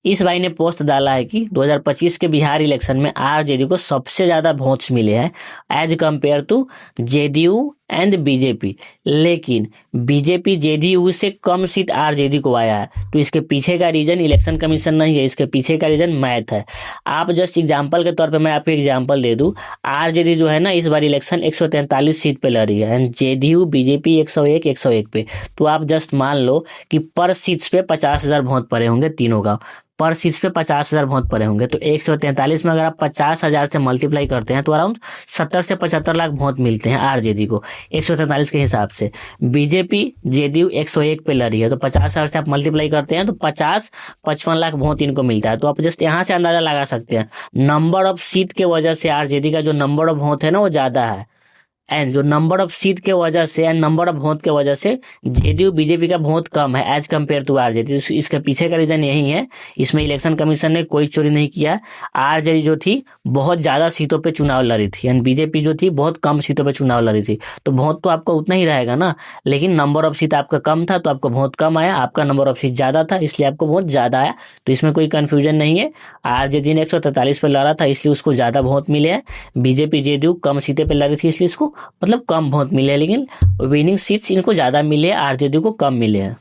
इस भाई ने पोस्ट डाला है कि 2025 के बिहार इलेक्शन में आरजेडी को सबसे ज्यादा वोट्स मिले हैं as compare to JDU and BJP, लेकिन बीजेपी जेडीयू से कम सीट आरजेडी को आया है। तो इसके पीछे का रीजन इलेक्शन कमीशन नहीं है, इसके पीछे का रीजन मैथ है। आप जस्ट एग्जांपल के तौर पे मैं आपको एग्जांपल दे दूं, आरजेडी जो है ना इस बार इलेक्शन 143 सीट पे लड़ी है एंड जेडीयू बीजेपी 101 पे। तो आप जस्ट मान लो कि पर सीट्स पे 50,000 वोट पड़े होंगे तीनों का, पर सीट्स पे 50,000 वोट पड़े होंगे। तो 143 में अगर आप 50,000 से मल्टीप्लाई करते हैं तो अराउंड 70 से 75 लाख वोट मिलते हैं आरजेडी को 143 के हिसाब से। बीजेपी जेडीयू 101 पे लड़ी है, तो 50,000 से आप मल्टीप्लाई करते हैं तो 50-55 लाख वोट इनको मिलता है। तो आप जस्ट यहाँ से अंदाजा लगा सकते हैं, नंबर ऑफ सीट के वजह से आरजेडी का जो नंबर ऑफ वोट है ना वो ज्यादा है, एंड जो नंबर ऑफ सीट के वजह से एंड नंबर ऑफ वोट के वजह से जेडीयू बीजेपी का वोट कम है एज कंपेयर टू आरजेडी। इसके पीछे का रीजन यही है, इसमें इलेक्शन कमीशन ने कोई चोरी नहीं किया। आरजेडी जो थी बहुत ज्यादा सीटों पे चुनाव लड़ी थी एंड बीजेपी जो थी बहुत कम सीटों पे चुनाव लड़ी थी। तो वोट तो आपका उतना ही रहेगा ना, लेकिन नंबर ऑफ सीट आपका कम था तो आपको वोट कम आया, आपका नंबर ऑफ सीट ज्यादा था इसलिए आपको वोट ज्यादा आया। तो इसमें कोई कंफ्यूजन नहीं है। आरजेडी ने 143 पे लड़ा था इसलिए उसको ज्यादा वोट मिले हैं, बीजेपी जेडीयू कम सीटें पे लड़ी थी इसलिए इसको मतलब कम वोट मिले हैं, लेकिन विनिंग सीट्स इनको ज्यादा मिले हैं, आरजेडी को कम मिले हैं।